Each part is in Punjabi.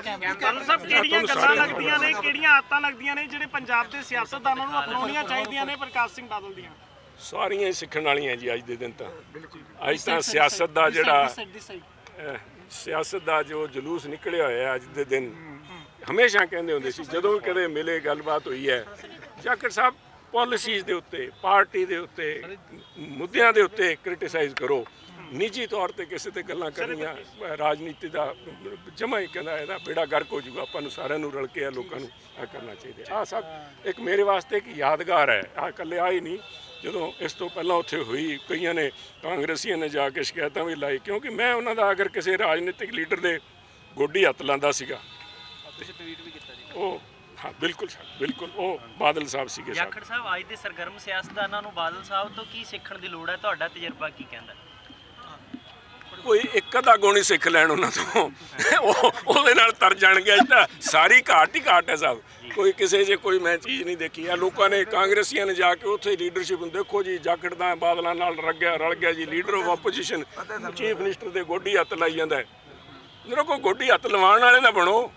ਬਾਦਲ ਸਾਹਿਬ ਕਿਹੜੀਆਂ ਗੱਲਾਂ ਲੱਗਦੀਆਂ ਨੇ, ਕਿਹੜੀਆਂ ਆਦਤਾਂ ਲੱਗਦੀਆਂ ਨੇ ਜਿਹੜੇ ਪੰਜਾਬ ਦੇ ਸਿਆਸਤਦਾਨਾਂ ਨੂੰ ਅਪਣਾਉਣੀਆਂ ਚਾਹੀਦੀਆਂ ਨੇ ਪ੍ਰਕਾਸ਼ ਸਿੰਘ ਬਾਦਲ ਦੀਆਂ? ਸਾਰੀਆਂ ਹੀ ਸਿੱਖਣ ਵਾਲੀਆਂ ਜੀ ਅੱਜ ਦੇ ਦਿਨ ਤਾਂ। ਅੱਜ ਤਾਂ ਸਿਆਸਤ ਦਾ ਜਿਹੜਾ ਸਿਆਸਤ ਦਾ ਜੋ ਜਲੂਸ ਨਿਕਲਿਆ ਹੋਇਆ ਅੱਜ ਦੇ ਦਿਨ, ਹਮੇਸ਼ਾ ਕਹਿੰਦੇ ਹੁੰਦੇ ਸੀ ਜਦੋਂ ਵੀ ਕਦੇ ਮਿਲੇ ਗੱਲਬਾਤ ਹੋਈ ਹੈ, ਜਾਖੜ ਸਾਹਿਬ ਪਾਲਿਸੀਜ਼ ਦੇ ਉੱਤੇ, ਪਾਰਟੀ ਦੇ ਉੱਤੇ, ਮੁੱਦਿਆਂ ਦੇ ਉੱਤੇ ਕ੍ਰਿਟਿਸਾਈਜ਼ ਕਰੋ, ਨਿੱਜੀ ਤੌਰ ਤੇ ਕਿਸੇ ਤੇ ਗੱਲਾਂ ਕਰਨੀਆਂ ਰਾਜਨੀਤੀ ਦਾ ਜਮਾ ਹੀ ਕਹਿੰਦਾ ਇਹਦਾ ਬੇੜਾ ਗਰਕ ਹੋ ਜਾਊਗਾ। ਆਪਾਂ ਨੂੰ ਸਾਰਿਆਂ ਨੂੰ ਰਲ ਕੇ ਲੋਕਾਂ ਨੂੰ ਇਹ ਕਰਨਾ ਚਾਹੀਦਾ। ਆਹ ਸਭ ਇੱਕ ਮੇਰੇ ਵਾਸਤੇ ਇੱਕ ਯਾਦਗਾਰ ਹੈ। ਆਹ ਇਕੱਲੇ ਆ ਹੀ ਨਹੀਂ, ਜਦੋਂ ਇਸ ਤੋਂ ਪਹਿਲਾਂ ਉੱਥੇ ਹੋਈ ਕਈਆਂ ਨੇ ਕਾਂਗਰਸੀਆਂ ਨੇ ਜਾ ਕੇ ਸ਼ਿਕਾਇਤਾਂ ਵੀ ਲਾਈ, ਕਿਉਂਕਿ ਮੈਂ ਉਹਨਾਂ ਦਾ ਅਗਰ ਕਿਸੇ ਰਾਜਨੀਤਿਕ ਲੀਡਰ ਦੇ ਗੋਡੀ ਹੱਥ ਲਾਂਦਾ ਸੀਗਾ ਉਹ ਹਾਂ ਬਿਲਕੁਲ ਬਿਲਕੁਲ ਉਹ ਬਾਦਲ ਸਾਹਿਬ ਸੀਗੇ। ਜਾਖੜ ਸਾਹਿਬ ਅੱਜ ਦੇ ਸਰਗਰਮ ਸਿਆਸਤਦਾਨਾਂ ਨੂੰ ਬਾਦਲ ਸਾਹਿਬ ਤੋਂ ਕੀ ਸਿੱਖਣ ਦੀ ਲੋੜ ਹੈ? ਤੁਹਾਡਾ ਤਜਰਬਾ ਕੀ ਕਹਿੰਦਾ? ਕੋਈ ਇੱਕ ਅੱਧਾ ਗੁਣ ਹੀ ਸਿੱਖ ਲੈਣ ਉਹਨਾਂ ਤੋਂ, ਉਹਦੇ ਨਾਲ ਤਰ ਜਾਣਗੇ। ਅੱਜ ਤਾਂ ਸਾਰੀ ਘਾਟ ਹੀ ਘਾਟ ਹੈ ਸਭ, ਕੋਈ ਕਿਸੇ 'ਚ ਕੋਈ ਮੈਂ ਚੀਜ਼ ਨਹੀਂ ਦੇਖੀ ਆ। ਲੋਕਾਂ ਨੇ ਕਾਂਗਰਸੀਆਂ ਨੇ ਜਾ ਕੇ ਉੱਥੇ ਲੀਡਰਸ਼ਿਪ ਨੂੰ ਦੇਖੋ ਜੀ, ਜਾਖੜ ਦਾ ਬਾਦਲਾਂ ਨਾਲ ਰਲ ਗਿਆ ਜੀ, leader of opposition, chief minister ਦੇ ਗੋਡੀ ਹੱਥ ਲਾਈ ਜਾਂਦਾ। ਜਦੋਂ ਕੋਈ ਗੋਡੀ ਹੱਥ ਲਵਾਉਣ ਵਾਲੇ ਦਾ ਬਣੋ,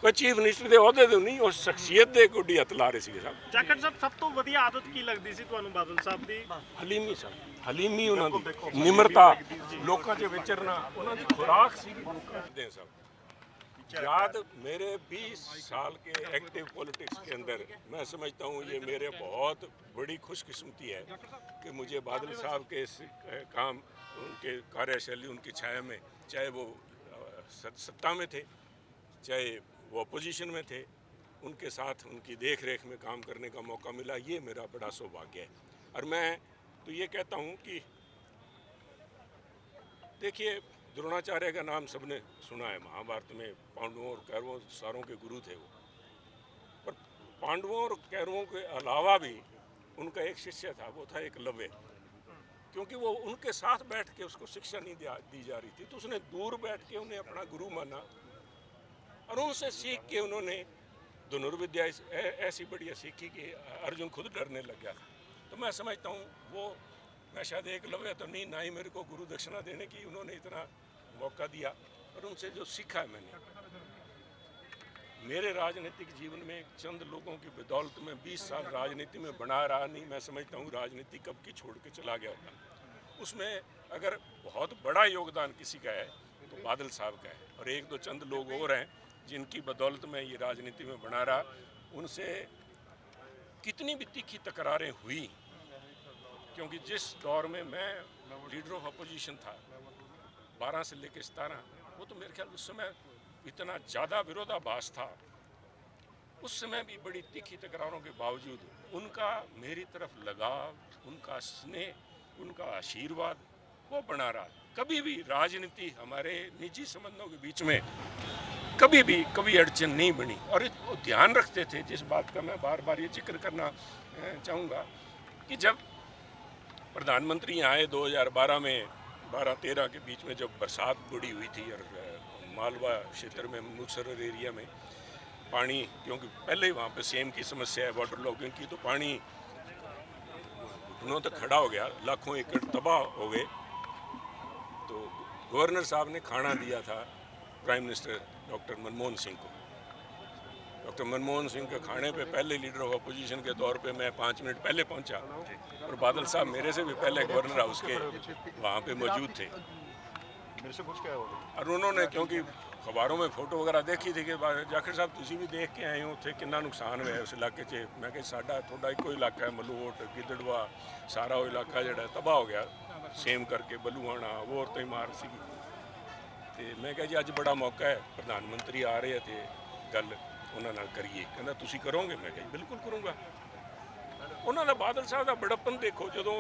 ਕੋਈ ਚੀਫ ਮਿਨਿਸਟਰ ਦੇ ਅਹੁਦੇ ਤੋਂ ਨਹੀਂ, ਉਸ ਸ਼ਖਸੀਅਤ ਦੇ ਗੋਡੀ ਹੱਥ ਲਾ ਰਹੇ ਸੀਗੇ ਸਭ। ਜਾਖੜ ਸਾਹਿਬ ਸਭ ਤੋਂ ਵਧੀਆ ਆਦਤ ਕੀ ਲੱਗਦੀ ਸੀ ਤੁਹਾਨੂੰ ਬਾਦਲ ਸਾਹਿਬ ਦੀ? ਹਲੀਮੀ ਸਾਹਿਬ, ਹਲੀਮੀ ਉਹਨਾਂ ਦੀ, ਨਿਮਰਤਾ, ਲੋਕਾਂ 'ਚ ਵਿਚਰਨਾ ਉਹਨਾਂ ਦੀ ਖੁਰਾਕ ਸੀਗੀ। ਸਭ याद मेरे 20 साल के एक्टिव पॉलिटिक्स के अंदर मैं समझता हूँ ये मेरे बहुत बड़ी खुशकिस्मती है कि मुझे बादल साहब के इस काम, उनके कार्यशैली, उनकी छाया में, चाहे वो सत्ता में थे चाहे वो अपोजिशन में थे, उनके साथ उनकी देख रेख में काम करने का मौका मिला। ये मेरा बड़ा सौभाग्य है। और मैं तो ये कहता हूँ कि देखिए, द्रोणाचार्य का नाम सबने सुना है। महाभारत में पांडवों और कौरवों सारों के गुरु थे वो, पर पांडवों और कौरवों के अलावा भी उनका एक शिष्य था, वो था एकलव्य। क्योंकि वो उनके साथ बैठ के उसको शिक्षा नहीं दी जा रही थी, तो उसने दूर बैठ के उन्हें अपना गुरु माना और उनसे सीख के उन्होंने धनुर्विद्या ऐसी बढ़िया सीखी कि अर्जुन खुद डरने लग गया था। तो मैं समझता हूँ वो, मैं शायद एकलव्य तो नहीं, ना ही मेरे को गुरु दक्षिणा देने की उन्होंने इतना मौका दिया, और उनसे जो सीखा है मैंने, मेरे राजनीतिक जीवन में चंद लोगों की बदौलत में 20 साल राजनीति में बना रहा नहीं। मैं समझता हूँ राजनीति कब की छोड़ के चला गया होता। उसमें अगर बहुत बड़ा योगदान किसी का है तो बादल साहब का है, और एक दो चंद लोग और हैं जिनकी बदौलत में ये राजनीति में बना रहा। उनसे कितनी भी तीखी तकरारें हुई, क्योंकि जिस दौर में मैं लीडर ऑफ अपोजिशन था 12 से लेकर 17, वो तो मेरे ख्याल उस समय इतना ज़्यादा विरोधाभास था। उस समय भी बड़ी तीखी तकरारों के बावजूद उनका मेरी तरफ लगाव, उनका स्नेह, उनका आशीर्वाद वो बना रहा। कभी भी राजनीति, हमारे निजी संबंधों के बीच में कभी अड़चन नहीं बनी, और वो ध्यान रखते थे। जिस बात का मैं बार बार ये जिक्र करना चाहूँगा कि जब प्रधानमंत्री आए 2012 में, 12-13 के बीच में जब बरसात बड़ी हुई थी, और मालवा क्षेत्र में, मुक्तसर एरिया में पानी, क्योंकि पहले ही वहाँ पे सेम की समस्या है, वाटर लॉगिंग की, तो पानी घुटनों तक खड़ा हो गया, लाखों एकड़ तबाह हो गए। तो गवर्नर साहब ने खाना दिया था prime minister doctor Manmohan Singh को। डॉक्टर मनमोहन सिंह के खाने पे पहले लीडर ऑफ अपोजिशन के तौर पे मैं 5 मिनट पहले पहुंचा, और बादल साहब मेरे से भी पहले गवर्नर हाउस के वहाँ पे मौजूद थे। मेरे से कुछ क्या हो गया, और उन्होंने, क्योंकि अखबारों में फोटो वगैरह देखी थी कि जाखड़ साहब तुसी भी देख के आए हो उत्थे कितना नुकसान हुआ उस इलाके 'च। मैं कहा साडा थोड़ा एको इलाका है, मलोट गिदड़वा, सारा वो इलाका जो तबाह हो गया, सेम करके बलूआना वो औरतें मार सी। तो मैं कहा जी अज बड़ा मौका है, प्रधानमंत्री आ रहे हैं तो गल ਉਹਨਾਂ ਨਾਲ ਕਰੀਏ। ਕਹਿੰਦਾ ਤੁਸੀਂ ਕਰੋਗੇ? ਮੈਂ ਕਿਹਾ ਬਿਲਕੁਲ ਕਰੂੰਗਾ। ਉਹਨਾਂ ਦਾ ਬਾਦਲ ਸਾਹਿਬ ਦਾ ਬੜਪਨ ਦੇਖੋ, ਜਦੋਂ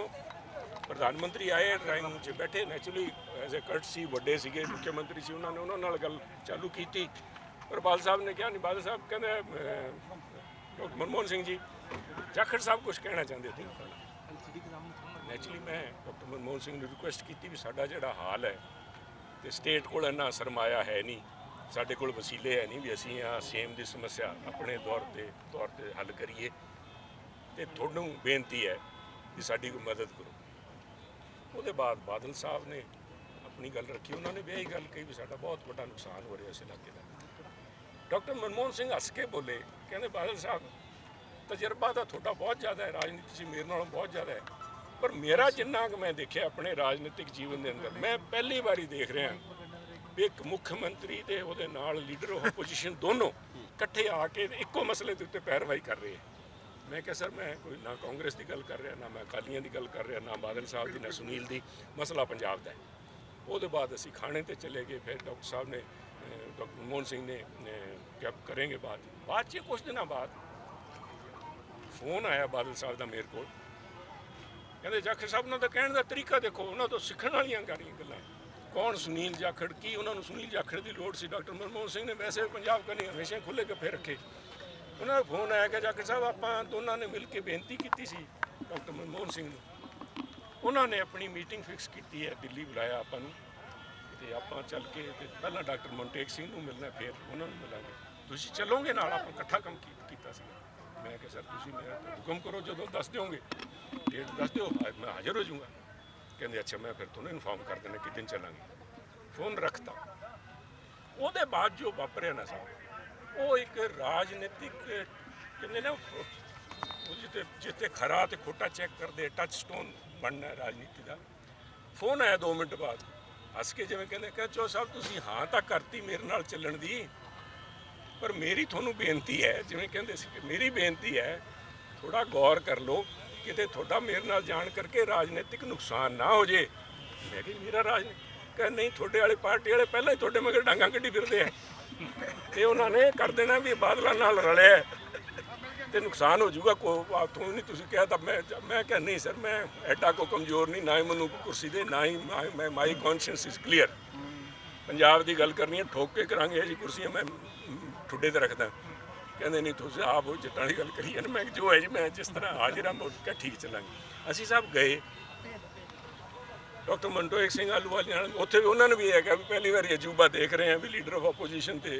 ਪ੍ਰਧਾਨ ਮੰਤਰੀ ਆਏ ਡਰਾਇੰਗ ਰੂਮ 'ਚ ਬੈਠੇ, ਨੈਚੁਰਲੀ ਐਜ਼ ਏ ਕਰਟਸੀ ਵੱਡੇ ਸੀਗੇ, ਮੁੱਖ ਮੰਤਰੀ ਸੀ, ਉਹਨਾਂ ਨੇ ਉਹਨਾਂ ਨਾਲ ਗੱਲ ਚਾਲੂ ਕੀਤੀ, ਪਰ ਬਾਦਲ ਸਾਹਿਬ ਨੇ ਕਿਹਾ ਨਹੀਂ। ਬਾਦਲ ਸਾਹਿਬ ਕਹਿੰਦੇ ਡਾਕਟਰ ਮਨਮੋਹਨ ਸਿੰਘ ਜੀ, ਜਾਖੜ ਸਾਹਿਬ ਕੁਝ ਕਹਿਣਾ ਚਾਹੁੰਦੇ ਸੀ। ਨੈਚੁਰਲੀ ਮੈਂ ਡਾਕਟਰ ਮਨਮੋਹਨ ਸਿੰਘ ਨੂੰ ਰਿਕੁਐਸਟ ਕੀਤੀ ਵੀ ਸਾਡਾ ਜਿਹੜਾ ਹਾਲ ਹੈ, ਤੇ ਸਟੇਟ ਕੋਲ ਇੰਨਾ ਸਰਮਾਇਆ ਹੈ ਨਹੀਂ, ਸਾਡੇ ਕੋਲ ਵਸੀਲੇ ਹੈ ਨਹੀਂ ਵੀ ਅਸੀਂ ਆ ਸੇਮ ਦੀ ਸਮੱਸਿਆ ਆਪਣੇ ਤੌਰ ਤੇ ਹੱਲ ਕਰੀਏ, ਤੇ ਤੁਹਾਨੂੰ ਬੇਨਤੀ ਹੈ ਵੀ ਸਾਡੀ ਕੋਈ ਮਦਦ ਕਰੋ। ਉਹਦੇ ਬਾਅਦ ਬਾਦਲ ਸਾਹਿਬ ਨੇ ਆਪਣੀ ਗੱਲ ਰੱਖੀ, ਉਹਨਾਂ ਨੇ ਵੀ ਇਹੀ ਗੱਲ ਕਹੀ ਵੀ ਸਾਡਾ ਬਹੁਤ ਵੱਡਾ ਨੁਕਸਾਨ ਹੋ ਰਿਹਾ ਇਸ ਇਲਾਕੇ ਦਾ। ਡਾਕਟਰ ਮਨਮੋਹਨ ਸਿੰਘ ਹੱਸ ਕੇ ਬੋਲੇ, ਕਹਿੰਦੇ ਬਾਦਲ ਸਾਹਿਬ ਤਜਰਬਾ ਤਾਂ ਤੁਹਾਡਾ ਬਹੁਤ ਜ਼ਿਆਦਾ ਹੈ, ਰਾਜਨੀਤੀ 'ਚ ਮੇਰੇ ਨਾਲੋਂ ਬਹੁਤ ਜ਼ਿਆਦਾ ਹੈ, ਪਰ ਮੇਰਾ ਜਿੰਨਾ ਕੁ ਮੈਂ ਦੇਖਿਆ ਆਪਣੇ ਰਾਜਨੀਤਿਕ ਜੀਵਨ ਦੇ ਅੰਦਰ, ਮੈਂ ਪਹਿਲੀ ਵਾਰੀ ਦੇਖ ਰਿਹਾ ਵੀ ਇੱਕ ਮੁੱਖ ਮੰਤਰੀ ਤੇ ਉਹਦੇ ਨਾਲ ਲੀਡਰ ਆਫ ਆਪੋਜੀਸ਼ਨ ਦੋਨੋਂ ਇਕੱਠੇ ਆ ਕੇ ਇੱਕੋ ਮਸਲੇ ਦੇ ਉੱਤੇ ਪੈਰਵਾਈ ਕਰ ਰਹੇ ਹੈ। ਮੈਂ ਕਿਹਾ ਸਰ ਮੈਂ ਕੋਈ ਨਾ ਕਾਂਗਰਸ ਦੀ ਗੱਲ ਕਰ ਰਿਹਾ, ਨਾ ਮੈਂ ਅਕਾਲੀਆਂ ਦੀ ਗੱਲ ਕਰ ਰਿਹਾ, ਨਾ ਬਾਦਲ ਸਾਹਿਬ ਦੀ, ਨਾ ਸੁਨੀਲ ਦੀ, ਮਸਲਾ ਪੰਜਾਬ ਦਾ ਹੈ। ਉਹਦੇ ਬਾਅਦ ਅਸੀਂ ਖਾਣੇ ਤੇ ਚਲੇ ਗਏ, ਫਿਰ ਡਾਕਟਰ ਸਾਹਿਬ ਨੇ ਡਾਕਟਰ ਮਨਮੋਹਨ ਸਿੰਘ ਨੇ ਕਿਹਾ ਕਰਾਂਗੇ ਬਾਅਦ 'ਚ ਕੁਝ ਦਿਨਾਂ ਬਾਅਦ ਫੋਨ ਆਇਆ ਬਾਦਲ ਸਾਹਿਬ ਦਾ ਮੇਰੇ ਕੋਲ, ਕਹਿੰਦੇ ਜਾਖੜ ਸਾਹਿਬ ਉਹਨਾਂ ਦਾ ਕਹਿਣ ਦਾ ਤਰੀਕਾ ਦੇਖੋ, ਉਹਨਾਂ ਤੋਂ ਸਿੱਖਣ ਵਾਲੀਆਂ ਗੱਲਾਂ। ਕੌਣ ਸੁਨੀਲ ਜਾਖੜ, ਕੀ ਉਹਨਾਂ ਨੂੰ ਸੁਨੀਲ ਜਾਖੜ ਦੀ ਲੋੜ ਸੀ? ਡਾਕਟਰ ਮਨਮੋਹਨ ਸਿੰਘ ਨੇ ਵੈਸੇ ਪੰਜਾਬ ਕਰਨੀ ਹਮੇਸ਼ਾ ਖੁੱਲ੍ਹੇ ਗੱਫੇ ਰੱਖੇ। ਉਹਨਾਂ ਦਾ ਫੋਨ ਆਇਆ ਕਿ ਜਾਖੜ ਸਾਹਿਬ ਆਪਾਂ ਦੋਨਾਂ ਨੇ ਮਿਲ ਕੇ ਬੇਨਤੀ ਕੀਤੀ ਸੀ ਡਾਕਟਰ ਮਨਮੋਹਨ ਸਿੰਘ ਨੂੰ, ਉਹਨਾਂ ਨੇ ਆਪਣੀ ਮੀਟਿੰਗ ਫਿਕਸ ਕੀਤੀ ਹੈ, ਦਿੱਲੀ ਬੁਲਾਇਆ ਆਪਾਂ ਨੂੰ, ਤੇ ਆਪਾਂ ਚੱਲ ਕੇ ਤੇ ਪਹਿਲਾਂ ਡਾਕਟਰ ਮਨਟੇਕ ਸਿੰਘ ਨੂੰ ਮਿਲਣਾ, ਫਿਰ ਉਹਨਾਂ ਨੂੰ ਮਿਲਾਂਗੇ, ਤੁਸੀਂ ਚੱਲੋਗੇ ਨਾਲ? ਆਪਾਂ ਇਕੱਠਾ ਕੰਮ ਕੀਤਾ ਸੀ। ਮੈਂ ਕਿਹਾ ਸਰ ਤੁਸੀਂ ਮੇਰਾ ਹੁਕਮ ਕਰੋ, ਜਦੋਂ ਦੱਸ ਦਿਓਗੇ ਡੇਟ ਦੱਸ ਦਿਓ, ਮੈਂ ਹਾਜ਼ਰ ਹੋ ਜਾਊਂਗਾ। ਕਹਿੰਦੇ ਅੱਛਾ ਮੈਂ ਫਿਰ ਤੁਹਾਨੂੰ ਇਨਫੋਰਮ ਕਰ ਦੇਣਾ ਕਿ ਦਿਨ ਚੱਲਾਂਗੇ। ਫੋਨ ਰੱਖਤਾ। ਉਹਦੇ ਬਾਅਦ ਜੋ ਵਾਪਰਿਆ ਨਾ ਸਾਹਿਬ, ਉਹ ਇੱਕ ਰਾਜਨੀਤਿਕ ਕਹਿੰਦੇ ਨਾ ਜਿੱਥੇ ਖਰਾ ਤੇ ਖੋਟਾ ਚੈੱਕ ਕਰਦੇ, ਟੱਚ ਸਟੋਨ ਬਣਨਾ ਰਾਜਨੀਤੀ ਦਾ। ਫੋਨ ਆਇਆ 2 ਮਿੰਟ ਬਾਅਦ, ਹੱਸ ਕੇ ਜਿਵੇਂ ਕਹਿੰਦੇ ਚੋ ਸਾਹਿਬ ਤੁਸੀਂ ਹਾਂ ਤਾਂ ਕਰਤੀ ਮੇਰੇ ਨਾਲ ਚੱਲਣ ਦੀ, ਪਰ ਮੇਰੀ ਤੁਹਾਨੂੰ ਬੇਨਤੀ ਹੈ, ਜਿਵੇਂ ਕਹਿੰਦੇ ਸੀ ਕਿ ਮੇਰੀ ਬੇਨਤੀ ਹੈ ਥੋੜਾ ਗੌਰ ਕਰ ਲਓ, ਕਿਤੇ ਤੁਹਾਡਾ ਮੇਰੇ ਨਾਲ ਜਾਣ ਕਰਕੇ ਰਾਜਨੀਤਿਕ ਨੁਕਸਾਨ ਨਾ ਹੋ ਜੇ। ਮੈਂ ਕਿਹਾ ਮੇਰਾ ਰਾਜਨੀਤਿਕ, ਕਹਿੰਦੇ ਨਹੀਂ ਤੁਹਾਡੇ ਵਾਲੇ ਪਾਰਟੀ ਵਾਲੇ ਪਹਿਲਾਂ ਹੀ ਤੁਹਾਡੇ ਮਗਰ ਡਾਂਗਾਂ ਕੱਢੀ ਫਿਰਦੇ ਆ, ਤੇ ਉਹਨਾਂ ਨੇ ਕਰ ਦੇਣਾ ਵੀ ਬਾਦਲਾਂ ਨਾਲ ਰਲਿਆ ਤੇ ਨੁਕਸਾਨ ਹੋ ਜਾਊਗਾ। ਤੁਹਾਨੂੰ ਨਹੀਂ ਤੁਸੀਂ ਕਿਹਾ ਤਾਂ ਮੈਂ ਕਿਹਾ ਨਹੀਂ ਸਰ ਮੈਂ ਐਡਾ ਕੋ ਕਮਜ਼ੋਰ ਨਹੀਂ, ਨਾ ਹੀ ਮੈਨੂੰ ਕੁਰਸੀ ਦੇ, ਨਾ ਹੀ ਮੈਂ ਮਾਈ ਕੌਨਸ਼ੀਅੰਸ ਇਜ਼ ਕਲੀਅਰ। ਪੰਜਾਬ ਦੀ ਗੱਲ ਕਰਨੀ ਹੈ, ਠੋਕ ਕੇ ਕਰਾਂਗੇ ਜੀ ਕੁਰਸੀਆਂ ਮੈਂ ਠੁੱਡੇ ਤੇ ਰੱਖਦਾ। ਕਹਿੰਦੇ ਨਹੀਂ ਤੁਸੀਂ ਆਪ ਉਹ ਜਿੱਤਾਂ ਦੀ ਗੱਲ ਕਰੀ ਹੈ ਨਾ, ਮੈਂ ਜੋ ਹੈ ਜੀ ਮੈਂ ਜਿਸ ਤਰ੍ਹਾਂ ਹਾਜ਼ਰ ਹਾਂ ਮੈਂ ਕਿਹਾ ਠੀਕ ਚੱਲਾਂਗੇ। ਅਸੀਂ ਸਭ ਗਏ, ਡਾਕਟਰ ਮਨਟੇਕ ਸਿੰਘ ਆਹਲੂਵਾਲੀਆ ਨਾਲ, ਉੱਥੇ ਵੀ ਉਹਨਾਂ ਨੇ ਵੀ ਇਹ ਕਿਹਾ ਵੀ ਪਹਿਲੀ ਵਾਰੀ ਅਜੂਬਾ ਦੇਖ ਰਹੇ ਹਾਂ ਵੀ ਲੀਡਰ ਆਫ ਆਪੋਜੀਸ਼ਨ ਤੇ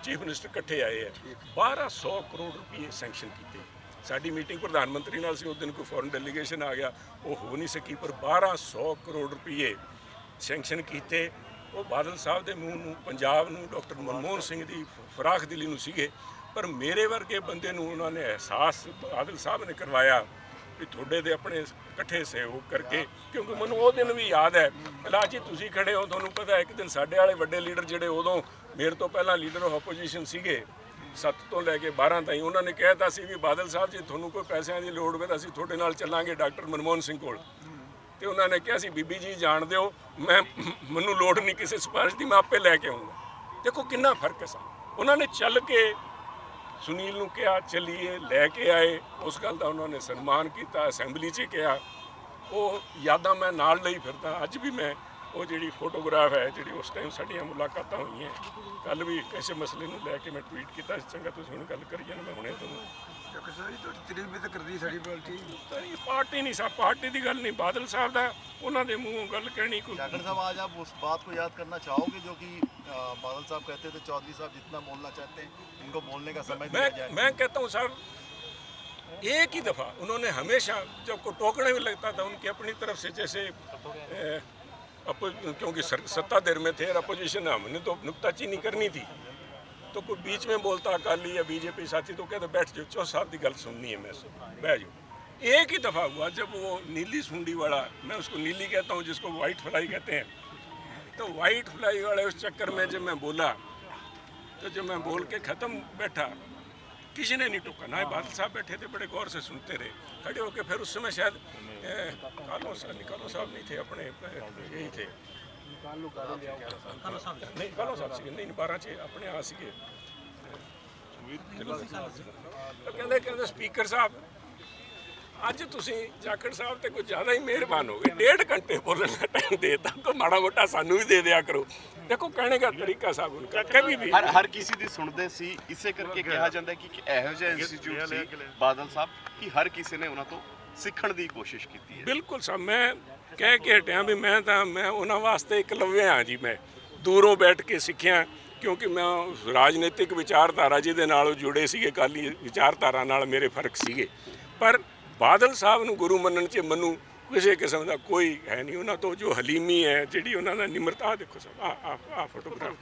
ਚੀਫ ਮਿਨਿਸਟਰ ਇਕੱਠੇ ਆਏ ਹੈ। 1200 ਕਰੋੜ ਰੁਪਏ ਸੈਂਕਸ਼ਨ ਕੀਤੇ। ਸਾਡੀ ਮੀਟਿੰਗ ਪ੍ਰਧਾਨ ਮੰਤਰੀ ਨਾਲ ਸੀ, ਉਸ ਦਿਨ ਕੋਈ ਫੋਰਨ ਡੈਲੀਗੇਸ਼ਨ ਆ ਗਿਆ, ਉਹ ਹੋ ਨਹੀਂ ਸਕੀ, ਪਰ 1200 ਕਰੋੜ ਰੁਪਏ ਸੈਂਕਸ਼ਨ ਕੀਤੇ। ਉਹ ਬਾਦਲ ਸਾਹਿਬ ਦੇ ਮੂੰਹ ਨੂੰ, ਪੰਜਾਬ ਨੂੰ, ਡਾਕਟਰ ਮਨਮੋਹਨ ਸਿੰਘ ਦੀ ਫਰਾਖ ਦਿਲੀ ਨੂੰ ਸੀਗੇ, ਪਰ ਮੇਰੇ ਵਰਗੇ ਬੰਦੇ ਨੂੰ ਉਹਨਾਂ ਨੇ ਅਹਿਸਾਸ ਬਾਦਲ ਸਾਹਿਬ ਨੇ ਕਰਵਾਇਆ ਵੀ ਤੁਹਾਡੇ ਦੇ ਆਪਣੇ ਇਕੱਠੇ ਸਹਿਯੋਗ ਕਰਕੇ, ਕਿਉਂਕਿ ਮੈਨੂੰ ਉਹ ਦਿਨ ਵੀ ਯਾਦ ਹੈ, ਇਲਾਜ ਜੀ ਤੁਸੀਂ ਖੜੇ ਹੋ, ਤੁਹਾਨੂੰ ਪਤਾ ਇੱਕ ਦਿਨ ਸਾਡੇ ਵਾਲੇ ਵੱਡੇ ਲੀਡਰ ਜਿਹੜੇ ਉਦੋਂ ਮੇਰੇ ਤੋਂ ਪਹਿਲਾਂ ਲੀਡਰ ਆਫ ਆਪੋਜੀਸ਼ਨ ਸੀਗੇ 7 ਤੋਂ ਲੈ ਕੇ 12 ਤਾਈਂ, ਉਹਨਾਂ ਨੇ ਕਹਿਤਾ ਸੀ ਵੀ ਬਾਦਲ ਸਾਹਿਬ ਜੀ ਤੁਹਾਨੂੰ ਕੋਈ ਪੈਸਿਆਂ ਦੀ ਲੋੜ ਹੋਵੇ ਤਾਂ ਅਸੀਂ ਤੁਹਾਡੇ ਨਾਲ ਚੱਲਾਂਗੇ ਡਾਕਟਰ ਮਨਮੋਹਨ ਸਿੰਘ ਕੋਲ। ਤੇ ਉਹਨਾਂ ਨੇ ਕਿਹਾ ਸੀ ਬੀਬੀ ਜੀ ਜਾਣ ਦਿਓ, ਮੈਨੂੰ ਲੋੜ ਨਹੀਂ ਕਿਸੇ ਸਿਫਾਰਿਸ਼ ਦੀ, ਮੈਂ ਆਪੇ ਲੈ ਕੇ ਆਉਂਗਾ। ਦੇਖੋ ਕਿੰਨਾ ਫਰਕ ਹੈ ਸਾਨੂੰ। ਉਹਨਾਂ ਨੇ ਚੱਲ ਕੇ ਸੁਨੀਲ ਨੂੰ ਕਿਹਾ ਚੱਲੀਏ, ਲੈ ਕੇ ਆਏ, ਉਸ ਗੱਲ ਦਾ ਉਹਨਾਂ ਨੇ ਸਨਮਾਨ ਕੀਤਾ, ਅਸੈਂਬਲੀ 'ਚ ਕਿਹਾ। ਉਹ ਯਾਦਾਂ ਮੈਂ ਨਾਲ ਲਈ ਫਿਰਦਾ ਅੱਜ ਵੀ। ਮੈਂ ਉਹ ਜਿਹੜੀ ਫੋਟੋਗ੍ਰਾਫ ਹੈ ਜਿਹੜੀ ਉਸ ਟਾਈਮ ਸਾਡੀਆਂ ਮੁਲਾਕਾਤਾਂ ਹੋਈਆਂ, ਕੱਲ੍ਹ ਵੀ ਇਸੇ ਮਸਲੇ ਨੂੰ ਲੈ ਕੇ ਮੈਂ ਟਵੀਟ ਕੀਤਾ, ਚੰਗਾ ਤੁਸੀਂ ਹੁਣ ਗੱਲ ਕਰੀ ਜਾਣਾ, ਮੈਂ ਹੁਣੇ ਤੁਹਾਨੂੰ पार्टी नहीं साहब, पार्टी की गल नहीं, बादल साहब का उन्होंने मुँह गल कहनी कोई। जाखड़ साहब आज आप उस बात को याद करना चाहोगे जो कि बादल साहब कहते थे चौधरी साहब जितना बोलना चाहते हैं इनको बोलने का समय दिया जाए। मैं कहता हूँ सर एक ही दफ़ा उन्होंने हमेशा जब को टोकने में लगता था उनकी अपनी तरफ से, जैसे क्योंकि सत्ता देर में थे अपोजिशन, हमने तो नुक्ताचीनी करनी थी, तो कोई बीच में बोलता अकाली या बीजेपी साथी तो कहते बैठ जाओ, चौ साहब की गल सुननी है, मैं बैठ जाओ। एक ही दफ़ा हुआ जब वो नीली सूंडी वाला, मैं उसको नीली कहता हूँ जिसको वाइट फ्लाई कहते हैं, तो वाइट फ्लाई वाले उस चक्कर में जब मैं बोला, तो जब मैं बोल के ख़त्म बैठा, किसी ने नहीं टोका, ना बादल साहब बैठे थे, बड़े गौर से सुनते रहे, खड़े होकर। फिर उस समय शायद निकालो साहब नहीं थे, अपने यही थे, नहीं कालो साहब से नहीं 12 च अपने आ सी। तो कहते स्पीकर साहब अज तुसी जाखड़ साहब ते कुछ ज़्यादा ही मेहरबान हो गए, 1.5 घंटे बोलने का टाइम देता तो माड़ा मोटा सानू भी दे दिया करो। देखो कहने का तरीका साहब उनका कभी भी हर किसी दी सुनते सी, इसे करके कहा जाता है कि ਇਹੋ ਜਿਹਾ इंस्टीट्यूट सी बादल साहब कि हर किसी ने उन्हां तो सिखण दी कोशिश की है। बिल्कुल साहब, मैं कह के हटिया भी मैं उन्हां वास्ते इकलव्य हाँ जी, मैं दूरों बैठ के सीखिया, क्योंकि मैं राजनीतिक विचारधारा जिहदे नाल जुड़े सीगे, अकाली विचारधारा नाल मेरे फर्क सीगे, पर बादल साहब नूं गुरु मनण च मैनूं ਕਿਸੇ ਕਿਸਮ ਦਾ ਕੋਈ ਹੈ ਨਹੀਂ ਉਹਨਾਂ ਤੋਂ। ਜੋ ਹਲੀਮੀ ਹੈ, ਜਿਹੜੀ ਉਹਨਾਂ ਦਾ ਨਿਮਰਤਾ, ਦੇਖੋ ਸਭ ਆ ਫੋਟੋਗ੍ਰਾਫ।